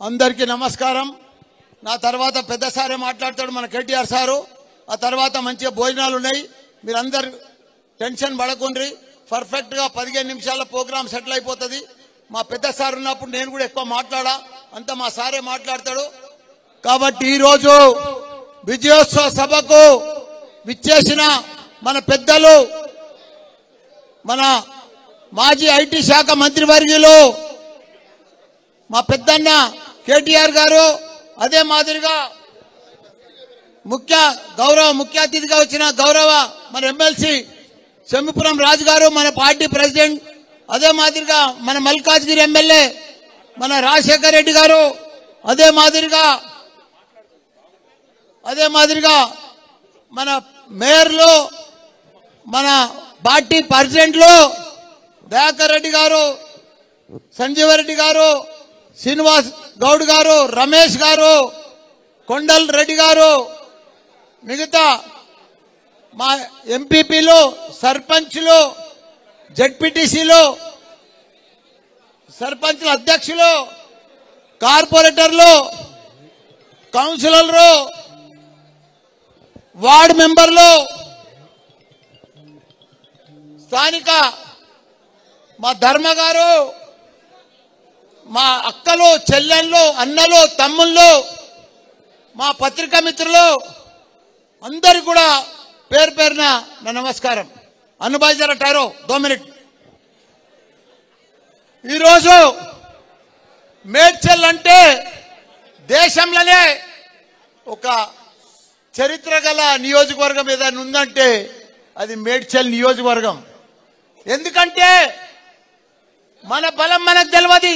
అందరికీ నమస్కారం। నా తర్వాత పెద్ద సారే మాట్లాడతాడు మన కేటీఆర్ సారు। ఆ తర్వాత మంచి భోజనాలు ఉన్నాయి, మీరందరూ టెన్షన్ పడకుండ్రి। పర్ఫెక్ట్ గా 15 నిమిషాల ప్రోగ్రామ్ సెటిల్ అయిపోతది। మా పెద్ద సార్ ఉన్నప్పుడు నేను కూడా ఎక్కువ మాట్లాడా, అంత మా సారే మాట్లాడతాడు। కాబట్టి ఈ రోజు విజయోత్సవ సభకు విచ్చేసిన మన పెద్దలు, మన మాజీ ఐటీ శాఖ మంత్రివర్యులు మా పెద్దన్న కేటీఆర్ గారు, అదే మాదిరిగా ముఖ్య అతిథిగా వచ్చిన గౌరవ మన ఎమ్మెల్సీ సెమ్మిపురం రాజు గారు, మన పార్టీ ప్రెసిడెంట్, అదే మాదిరిగా మన మల్కాజ్గిరి ఎమ్మెల్యే మన రాజశేఖర్ రెడ్డి గారు, అదే మాదిరిగా మన మేయర్లు, మన పార్టీ ప్రెసిడెంట్లు దయాకర్ రెడ్డి గారు, సంజీవరెడ్డి గారు, శ్రీనివాస్ గౌడ్ గారు, రమేష్ గారు, కొండల్ రెడ్డి గారు, మిగతా మా ఎంపీపీలు, సర్పంచ్లు, జెడ్పీటీసీలు, సర్పంచ్ల అధ్యక్షులు, కార్పొరేటర్లు, కౌన్సిలర్లు, వార్డు మెంబర్లు, స్థానిక మా ధర్మ గారు, మా అక్కలు, చెల్లెళ్ళు, అన్నలు, తమ్ముళ్ళు, మా పత్రికా మిత్రులు అందరికి కూడా పేరు పేరున నా నమస్కారం। అనుభాయ్ జరా టైరో 2 మినిట్। ఈరోజు మేడ్చల్ అంటే దేశంలోనే ఒక చరిత్ర గల నియోజకవర్గం ఏదైనా ఉందంటే అది మేడ్చల్ నియోజకవర్గం। ఎందుకంటే మన బలం మనకు తెలియదు,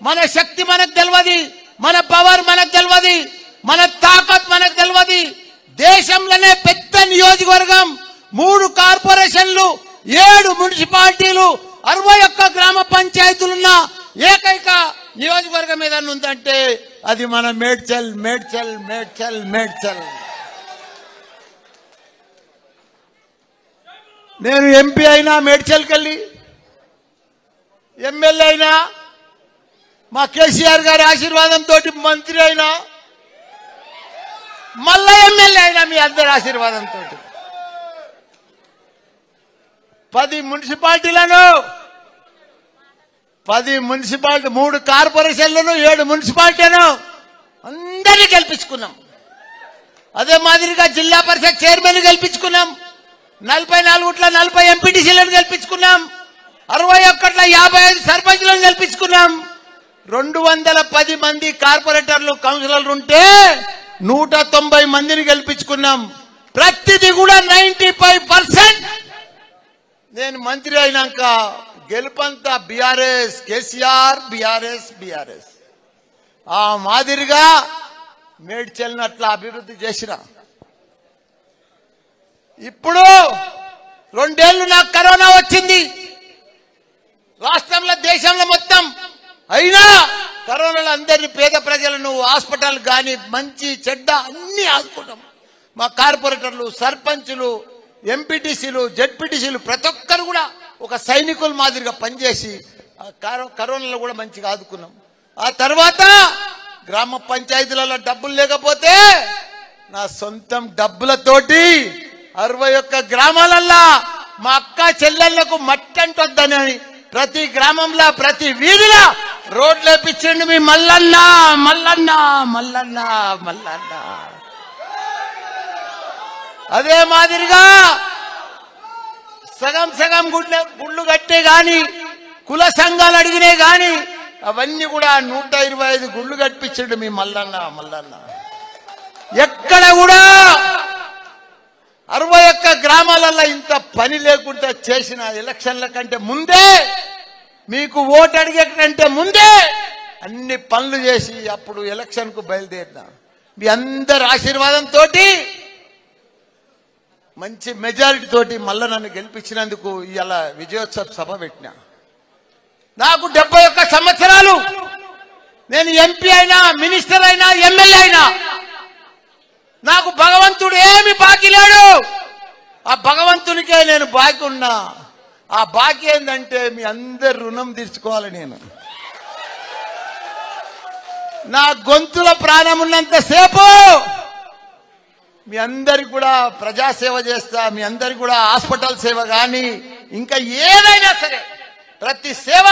మన శక్తి మనకు తెలియదు, మన పవర్ మనకు తెలియదు, మన తాకత్ మనకు తెలియదు। దేశంలోనే పెద్ద నియోజకవర్గం, 3 కార్పొరేషన్లు, 7 మున్సిపాలిటీలు, 61 గ్రామ పంచాయతీలున్న ఏకైక నియోజకవర్గం ఏదైనా ఉందంటే అది మన మేడ్చల్। నేను ఎంపీ అయినా మేడ్చల్కి వెళ్ళి, ఎమ్మెల్యే అయినా మా కేసీఆర్ గారి ఆశీర్వాదంతో మంత్రి అయినా, మళ్ళా ఎమ్మెల్యే అయినా మీ అందరి ఆశీర్వాదంతో 10 మున్సిపాలిటీలను, 3 కార్పొరేషన్లను, 7 మున్సిపాలిటీలను అందరినీ గెలిపించుకున్నాం। అదే మాదిరిగా జిల్లా పరిషత్ చైర్మన్ గెలిపించుకున్నాం, 44 ఎంపీటీసీలను గెలిపించుకున్నాం, 61 55 సర్పంచ్లను గెలిపించుకున్నాం, 210 మంది కార్పొరేటర్లు, కౌన్సిలర్లు ఉంటే 190 మందిని గెలిపించుకున్నాం। ప్రతిదీ కూడా 95%। నేను మంత్రి అయినాక గెలుపంతా బీఆర్ఎస్, కేసీఆర్, బీఆర్ఎస్ ఆ మాదిరిగా మేడ్చల్ని అట్లా అభివృద్ధి చేసిన। ఇప్పుడు 2 ఏళ్లు నాకు కరోనా వచ్చింది, రాష్ట్రంలో దేశంలో మొత్తం। అయినా కరోనాలో అందరినీ, పేద ప్రజలను హాస్పిటల్ కానీ మంచి చెడ్డ అన్ని ఆదుకున్నాం। మా కార్పొరేటర్లు, సర్పంచులు, ఎంపీటీసీలు, జెడ్పీటీసీలు ప్రతి ఒక్కరు కూడా ఒక సైనికుల మాదిరిగా పనిచేసి కరోనాలో కూడా మంచిగా ఆదుకున్నాం। ఆ తర్వాత గ్రామ పంచాయతీలలో డబ్బులు లేకపోతే నా సొంతం డబ్బులతోటి 61 గ్రామాలల్లో మా అక్క చెల్లెళ్లకు మట్టి అంటొద్దని ప్రతి గ్రామంలో, ప్రతి వీధిలో రోడ్లు వేపించండి మీ మల్లన్న। అదే మాదిరిగా సగం గుళ్ళు కట్టే గాని, కుల సంఘాలు అడిగినే గాని అవన్నీ కూడా 125 గుళ్ళు కట్టించండి మీ మల్లన్న। ఎక్కడ కూడా 61 గ్రామాలలో ఇంత పని లేకుండా చేసిన, ఎలక్షన్ల కంటే ముందే, మీకు ఓటు అడిగే కంటే ముందే అన్ని పనులు చేసి అప్పుడు ఎలక్షన్ కు బయలుదేరినా। మీ అందరి ఆశీర్వాదంతో మంచి మెజారిటీ తోటి మళ్ళా నన్ను గెలిపించినందుకు ఇలా విజయోత్సవ సభ పెట్టినా। నాకు 71 సంవత్సరాలు, నేను ఎంపీ అయినా, మినిస్టర్ అయినా, ఎమ్మెల్యే అయినా నాకు భగవంతుడు ఏమి బాకీ లేడు। ఆ భగవంతునికే నేను బాకీ ఉన్నా। ఆ బాకీ ఏంటంటే మీ అందరి రుణం తీర్చుకోవాలి నేను। నా గొంతుల ప్రాణం ఉన్నంత సేపు మీ అందరికి కూడా ప్రజాసేవ చేస్తా, మీ అందరికి కూడా హాస్పిటల్ సేవ కానీ ఇంకా ఏదైనా సరే ప్రతి సేవ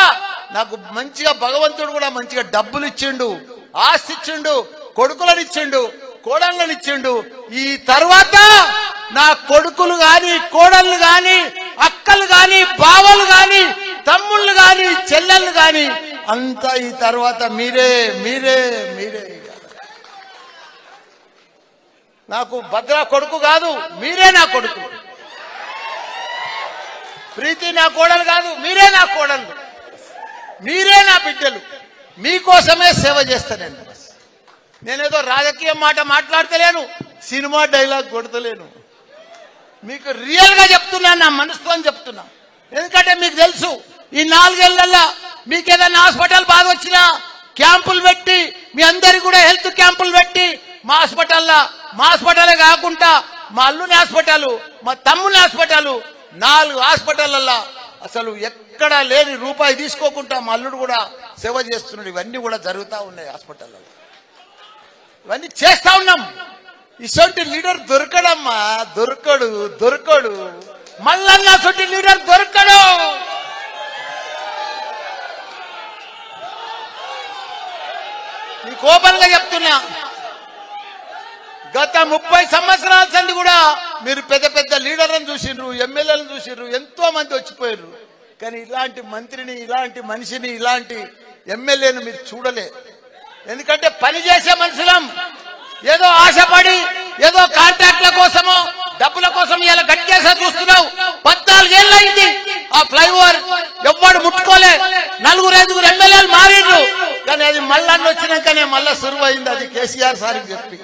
నాకు మంచిగా భగవంతుడు కూడా మంచిగా డబ్బులు ఇచ్చిండు, ఆస్తి ఇచ్చిండు, కొడుకులను ఇచ్చిండు, కోడళ్ళని ఇచ్చిండు. ఈ తర్వాత నా కొడుకులు గాని, కోడళ్ళు గాని, అక్కలు గాని, బావలు గాని, తమ్ముళ్ళు గాని, చెల్లెళ్ళు గాని అంతా ఈ తర్వాత మీరే మీరే మీరే. నాకు భద్ర కొడుకు కాదు, మీరే నా కొడుకు. ప్రీతి నా కోడలు కాదు, మీరే నా కోడలు, మీరే నా బిడ్డలు. మీకోసమే సేవ చేస్తానండి. నేనేదో రాజకీయ మాట మాట్లాడతలేను, సినిమా డైలాగ్ కొడతలేను. మీకు రియల్ గా చెప్తున్నా, నా మనసుతో చెప్తున్నా. ఎందుకంటే మీకు తెలుసు ఈ 4 ఏళ్లలో మీకు ఏదైనా హాస్పిటల్ బాధ వచ్చినా క్యాంపులు పెట్టి, మీ అందరికి కూడా హెల్త్ క్యాంపులు పెట్టి, మా హాస్పిటలే కాకుండా మా అల్లుని హాస్పిటల్, మా తమ్ముని హాస్పిటల్, 4 హాస్పిటల్లో అసలు ఎక్కడా లేని రూపాయి తీసుకోకుండా మా అల్లుడు కూడా సేవ చేస్తున్నాడు. ఇవన్నీ కూడా జరుగుతూ ఉన్నాయి హాస్పిటల్లో, ఇవన్నీ చేస్తా ఉన్నాం. ఇసొంటి లీడర్ దొరకడమ్మా, దొరకడు. మల్లన్న సొంటి లీడర్ దొరకడు. నీకు ఓపెన్ గా చెప్తున్నా, గత 30 సంవత్సరాల సంది కూడా మీరు పెద్ద పెద్ద లీడర్లను చూసిండ్రు, ఎమ్మెల్యేలను చూసిండ్రు, ఎంతో మంది వచ్చిపోయారు. కానీ ఇలాంటి మంత్రిని, ఇలాంటి మనిషిని, ఇలాంటి ఎమ్మెల్యేను మీరు చూడలే. ఎందుకంటే పనిచేసే మనుషులం. ఏదో ఆశపడి ఏదో కాంట్రాక్ట్ల కోసమో డబ్బుల కోసం ఇలా గట్టికేసా చూస్తున్నావు. 14 ఏళ్ళు అయింది ఆ ఫ్లైఓవర్ ఎవ్వడు ముట్టుకోలే. 4-5 ఎమ్మెల్యేలు మారిండ్రు. కానీ అది మళ్ళీ వచ్చినాకనే మళ్ళా సురువు అయింది. అది కేసీఆర్ సార్కి చెప్పి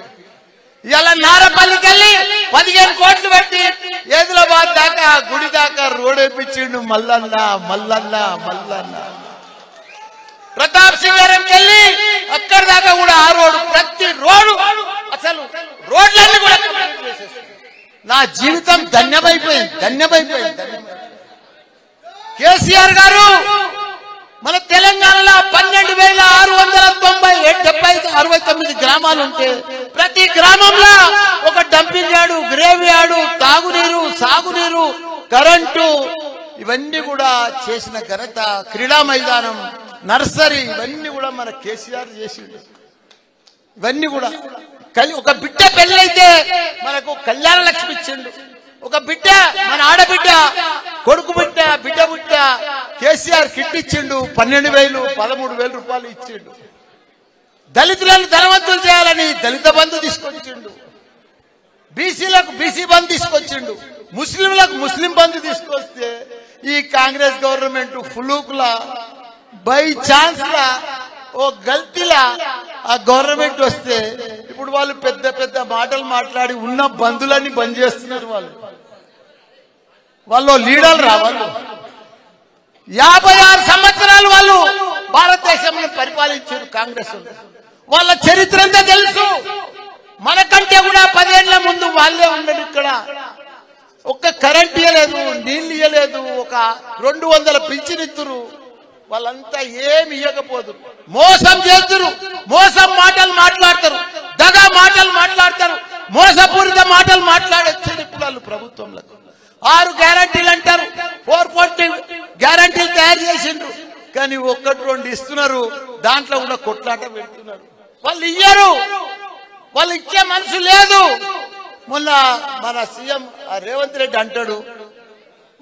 ఇలా నారపల్లికి వెళ్ళి 15 కోట్లు పెట్టి ఏదిలాబాద్ దాకా గుడి దాకా రోడ్ వేయించిండు. మల్లన్న ప్రతాప్ సింగారంకి వెళ్ళి అక్కడి దాకా కూడా ఆ రోడ్డు, ప్రతి రోడ్డు, అసలు రోడ్లన్నీ కూడా నా జీవితం ధన్యమైపోయింది. కేసీఆర్ గారు మన తెలంగాణలో 12,669 గ్రామాలు ఉంటే ప్రతి గ్రామంలో ఒక డంపింగ్ యార్డు, గ్రేవ్ యార్డు, తాగునీరు, సాగునీరు, కరెంటు ఇవన్నీ కూడా చేసిన ఘనత, క్రీడా మైదానం, నర్సరీ ఇవన్నీ కూడా మన కేసీఆర్ చేసిండు. ఇవన్నీ కూడా ఒక బిడ్డ పెళ్ళైతే మనకు కళ్యాణ లక్ష్మి ఇచ్చిండు. ఒక బిడ్డ, మన ఆడబిడ్డ, కొడుకు బిడ్డ, బిడ్డ కేసీఆర్ కిట్ ఇచ్చిండు. 12,000, 13,000 రూపాయలు ఇచ్చిండు. దళితులను ధనవంతులు చేయాలని దళిత బంధు తీసుకొచ్చిండు. బీసీలకు బీసీ బంధు తీసుకొచ్చిండు. ముస్లింలకు ముస్లిం బంధు తీసుకొస్తే ఈ కాంగ్రెస్ గవర్నమెంట్ ఫులూకులా, బై ఛాన్స్ లా, ఓ గల్తీలా ఆ గవర్నమెంట్ వస్తే ఇప్పుడు వాళ్ళు పెద్ద పెద్ద మాటలు మాట్లాడి ఉన్న బంధులన్నీ బంద్ చేస్తున్నారు. వాళ్ళు లీడర్లు రావాలి. 56 సంవత్సరాలు వాళ్ళు భారతదేశంలో పరిపాలించారు కాంగ్రెస్. వాళ్ళ చరిత్ర అంతా తెలుసు. మనకంటే కూడా 10 ఏళ్ల ముందు వాళ్ళే ఉండడు. ఇక్కడ ఒక్క కరెంట్ ఇయ్యలేదు, నీళ్లు ఇయ్యలేదు, ఒక 200 పింఛనిత్తురు. వాళ్ళంతా ఏమి ఇవ్వకపోదు, మోసం చేస్తురు, మోసం మాటలు మాట్లాడతారు, దగా మాటలు మాట్లాడతారు, మోసపూరిత మాటలు మాట్లాడొచ్చారు. ఇప్పుడు వాళ్ళు ప్రభుత్వంలో 6 గ్యారంటీలు అంటారు, 440 గ్యారంటీలు తయారు చేసిండ్రు. కానీ 1-2 ఇస్తున్నారు, దాంట్లో కూడా కొట్లాట పెడుతున్నారు. వాళ్ళు ఇయ్యరు, వాళ్ళు ఇచ్చే మనసు లేదు. మొన్న మన సీఎం రేవంత్ రెడ్డి అంటాడు,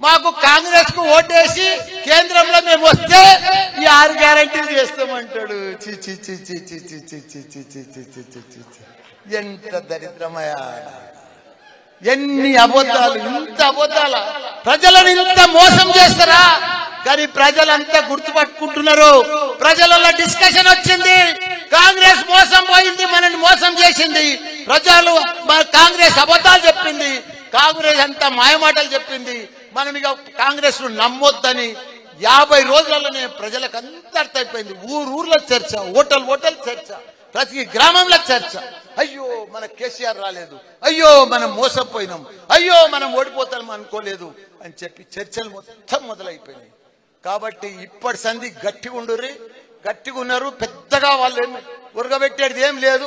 మాకు కాంగ్రెస్ కు ఓటేసి కేంద్రంలో మేము వస్తే ఈ 6 గ్యారంటీలు చేస్తామంటాడు. ఎంత దరిద్రమయా, ఎన్ని అబద్ధాలు, ఇంత అబద్ధాల ప్రజలను ఇంత మోసం చేస్తారా? కానీ ప్రజలంతా గుర్తుపట్టుకుంటున్నారు. ప్రజలలో డిస్కషన్ వచ్చింది, కాంగ్రెస్ మోసం పోయింది, మనల్ని మోసం చేసింది. ప్రజలు కాంగ్రెస్ అబద్ధాలు చెప్పింది, కాంగ్రెస్ అంతా మాయమాటలు చెప్పింది. మనం ఇక కాంగ్రెస్ ను నమ్మొద్దని 50 రోజులలోనే ప్రజలకు అంతా అర్థమైపోయింది. ఊర్లో చర్చ, హోటల్ చర్చ, ప్రతి గ్రామంలో చర్చ. అయ్యో మన కేసీఆర్ రాలేదు, అయ్యో మనం మోసపోయినాం, అయ్యో మనం ఓడిపోతాం అనుకోలేదు అని చెప్పి చర్చలు మొత్తం మొదలైపోయినాయి. కాబట్టి ఇప్పటి సంధి గట్టిగా ఉండుర్రి, గట్టిగా ఉన్నారు. పెద్ద కొత్తగా వాళ్ళు ఏమి ఉరగబెట్టేది ఏం లేదు.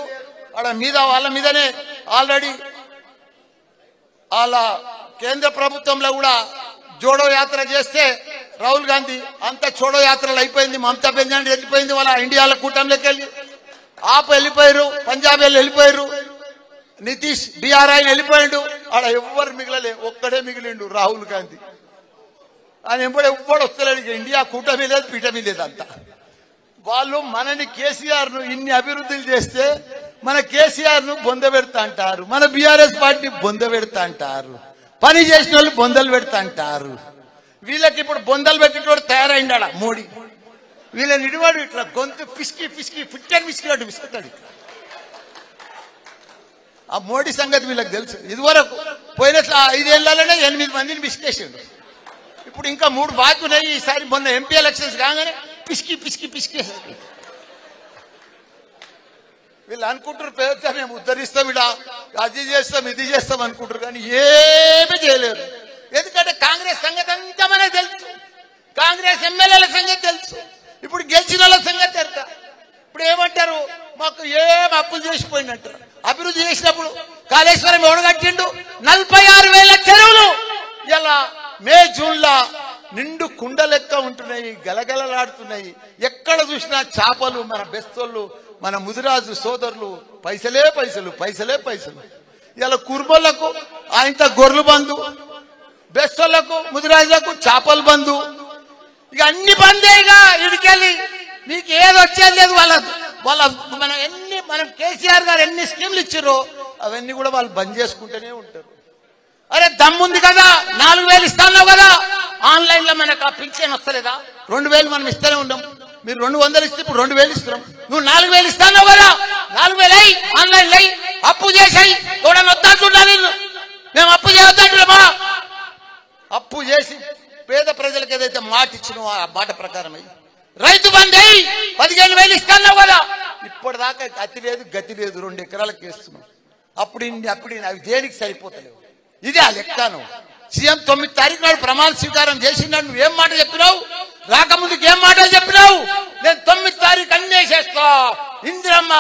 వాళ్ళ మీదనే ఆల్రెడీ వాళ్ళ కేంద్ర ప్రభుత్వంలో కూడా జోడో యాత్ర చేస్తే రాహుల్ గాంధీ అంతా చోడో యాత్రలు అయిపోయింది. మమతా బెనర్జీ వెళ్ళిపోయింది, వాళ్ళ ఇండియాల కూటమిలోకి వెళ్ళి ఆప్ వెళ్ళిపోయారు, పంజాబ్ వెళ్ళిపోయారు, నితీష్ బీఆర్ ఆయన వెళ్ళిపోయాడు. ఆడ ఎవ్వరు మిగిలలే, ఒక్కడే మిగిలిండు రాహుల్ గాంధీ. ఆయన ఎవ్వడు వస్తలేడు. ఇండియా కూటమి లేదు, పీఠమి లేదు. అంతా వాళ్ళు మనని కేసీఆర్ ను ఇన్ని అభివృద్ధులు చేస్తే మన కేసీఆర్ ను బొంద పెడతా అంటారు, మన బీఆర్ఎస్ పార్టీ బొంద పెడతా అంటారు, పని చేసిన వాళ్ళు బొందలు పెడతా అంటారు. వీళ్ళకి ఇప్పుడు బొందలు పెట్టేటోడు తయారైండా మోడీ. వీళ్ళని ఇడివాడు ఇట్లా గొంతు పిసికి పిసికి పుట్టని పిసికివాడు పిసుకుతాడు. ఆ మోడీ సంగతి వీళ్ళకి తెలుసు. ఇదివరకు పోయిన 5 ఏళ్లలోనే 8 మందిని పిసికేసాడు. ఇప్పుడు ఇంకా 3 బాకీ ఉన్నాయి. ఈసారి మొన్న ఎంపీ ఎలక్షన్స్ కాగానే పిసికి పిసికి పిసికేసాడు. వీళ్ళు అనుకుంటారు పేరుతో మేము ఉద్ధరిస్తాం, ఇడ అది చేస్తాం ఇది చేస్తాం అనుకుంటారు, కానీ ఏమీ చేయలేరు. ఎందుకంటే కాంగ్రెస్ సంగతి అంతా మనకు తెలుసు, కాంగ్రెస్ ఎమ్మెల్యేల సంగతి తెలుసు, ఇప్పుడు గెలిచిన వాళ్ళ సంగతి తెలుసు. ఇప్పుడు ఏమంటారు, మాకు ఏం అప్పులు చేసిపోయిందంటారు. అభివృద్ధి చేసినప్పుడు కాళేశ్వరం ఎవడు కట్టిండు? 46,000 చెరువులు ఇలా మే జూన్లో నిండు కుండ లెక్క ఉంటున్నాయి, గలగలలాడుతున్నాయి. ఎక్కడ చూసినా చేపలు. మన బెస్తోళ్ళు, మన ముదిరాజు సోదరులు పైసలే పైసలు, పైసలే పైసలు. ఇలా కుర్బోళ్లకు ఆయనతో గొర్రెలు బంధు, బెస్తోళ్లకు ముదిరాజులకు చేపలు బంధు. ఇక అన్ని బందేగా ఇడికెళ్ళి మీకు ఏది వచ్చేది లేదు. మనం కేసీఆర్ గారు ఎన్ని స్కీమ్లు ఇచ్చారో అవన్నీ కూడా వాళ్ళు బంద్ చేసుకుంటూనే ఉంటారు. అరే దమ్ముంది కదా, 4,000 ఇస్తాన్నావు కదా, ఆన్లైన్ లో మనకు ఆ పింఛన్ వస్తలేదా? 2,000 మనం ఇస్తూనే ఉన్నాం. మీరు 200 ఇస్తే ఇప్పుడు 2,000 ఇస్తున్నాం. నువ్వు 4,000 ఇస్తాన్నావు కదా, 4,000 అయ్యి ఆన్లైన్ అయ్యి అప్పు చేసాయి. కూడా వద్దంటున్నాను, మేము అప్పు చేయొద్దంటున్నామా? అప్పు చేసి పేద ప్రజలకు ఏదైతే మాట ఇచ్చినో ఆ మాట ప్రకారం అయ్యి రైతు బంధు అయ్యి 15,000 ఇస్తాన్నావు కదా. ఇప్పటిదాకా అతి లేదు గతి లేదు, 2 ఎకరాలకు వేస్తున్నాం. అప్పుడు అవి దేనికి సరిపోతలేవు. ఇది ఆ లెక్కను. సీఎం 9 తారీఖు నాడు ప్రమాణ స్వీకారం చేసినాడు. నువ్వేం మాట చెప్పినావు? రాకముందుకు ఏం మాటలు చెప్పినావు? నేను 9 తారీఖు అన్నీ చేస్తా, ఇందిరమ్మ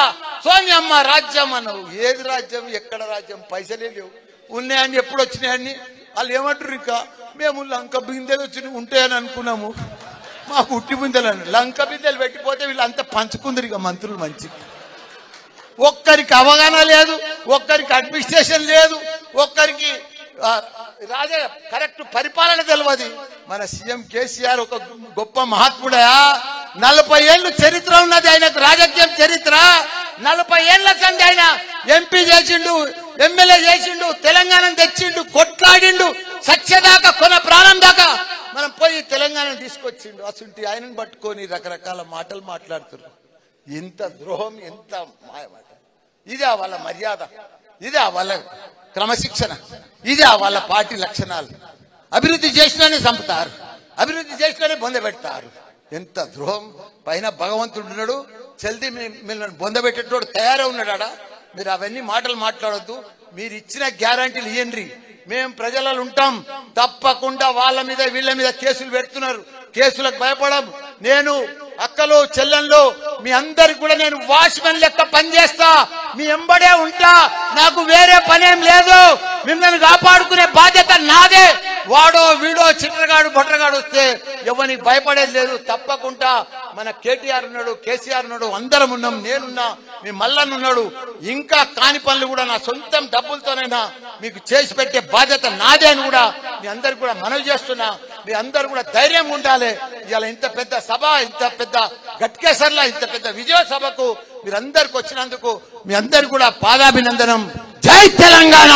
సోనియమ్మ రాజ్యం అన్నావు. ఏది రాజ్యం? ఎక్కడ రాజ్యం? పైసలే లేవు. ఉన్నాయని ఎప్పుడు వచ్చినాయని వాళ్ళు ఏమంటారు? ఇంకా మేము లంక బిందెలు వచ్చి ఉంటాయని అనుకున్నాము, మాకు ఉట్టి బిందెలు. లంక బిందెలు పెట్టిపోతే వీళ్ళంతా పంచుకుందరు. ఇక మంత్రులు మంచి ఒక్కరికి అవగాహన లేదు, ఒక్కరికి అడ్మినిస్ట్రేషన్ లేదు, ఒక్కరికి కరెక్ట్ పరిపాలన తెలియదు. మన సీఎం కేసీఆర్ ఒక గొప్ప మహాత్ముడా. 40 ఏళ్ళు చరిత్ర ఉన్నది ఆయనకు, రాజకీయం చరిత్ర. 40 ఏళ్ల సంది ఆయన ఎంపీ చేసిండు, ఎమ్మెల్యే చేసిండు, తెలంగాణ తెచ్చిండు, కొట్లాడిండు, సత్యదాకా కొన ప్రాణం దాకా మనం పోయి తెలంగాణ తీసుకొచ్చిండు. అసలు ఆయనను పట్టుకొని రకరకాల మాటలు మాట్లాడుతున్నారు. ఎంత ద్రోహం, ఎంత మాయమాట. ఇదే వాళ్ళ మర్యాద, ఇదే వాళ్ళ క్రమశిక్షణ, ఇదే వాళ్ళ పార్టీ లక్షణాలు. అభివృద్ధి చేసినానే చంపుతారు, అభివృద్ధి చేసినానే బొందబెడతారు. ఎంత ద్రోహం. పైన భగవంతుడు ఉన్నాడు, జల్దీ మిమ్మల్ని బొందబెట్టేటోడు తయారై ఉన్నాడా? మీరు అవన్నీ మాటలు మాట్లాడొద్దు. మీరు ఇచ్చిన గ్యారంటీలు ఇవ్వండి, మేము ప్రజలలో ఉంటాం. తప్పకుండా వాళ్ళ మీద వీళ్ళ మీద కేసులు పెడుతున్నారు, కేసులకు భయపడం. నేను అక్కలు చెల్లెళ్ళు మీ అందరికి కూడా నేను వాచ్మెన్ లెక్క పనిచేస్తా, మీ ఎంబడే ఉంటా. నాకు వేరే పనేం లేదు. మిమ్మల్ని కాపాడుకునే బాధ్యత నాదే. వాడో వీడో చిట్రగాడు బొట్రగాడు వస్తే ఎవరికి భయపడేది లేదు. తప్పకుండా మన కేటీఆర్ ఉన్నాడు, కేసీఆర్ ఉన్నాడు, అందరం ఉన్నాం. నేనున్నా, మీ మల్లన్న ఉన్నాడు. ఇంకా కాని పనులు కూడా నా సొంతం డబ్బులతోనైనా మీకు చేసి పెట్టే బాధ్యత నాదే అని కూడా మీ అందరికి కూడా మనవి చేస్తున్నా. మీ అందరు కూడా ధైర్యంగా ఉండాలి. ఇవాళ ఇంత పెద్ద సభ, ఇంత పెద్ద గట్కేసర్లా ఇంత పెద్ద విజయ సభకు మీరందరికి వచ్చినందుకు మీ అందరికి కూడా పాదాభినందనం. జై తెలంగాణ.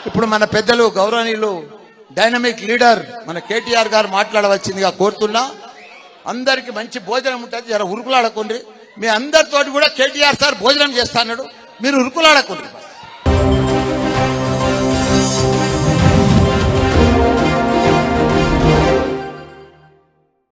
ఇప్పుడు మన పెద్దలు గౌరవనీయులు డైనమిక్ లీడర్ మన కేటీఆర్ గారు మాట్లాడవలసిందిగా కోరుతున్నా. అందరికి మంచి భోజనం ఉంటుంది, జర ఉరుకులాడకుండ్రి. మీ అందరితోటి కూడా కేటీఆర్ సార్ భోజనం చేస్తాడు, మీరు ఉరుకులాడకుండ్రి.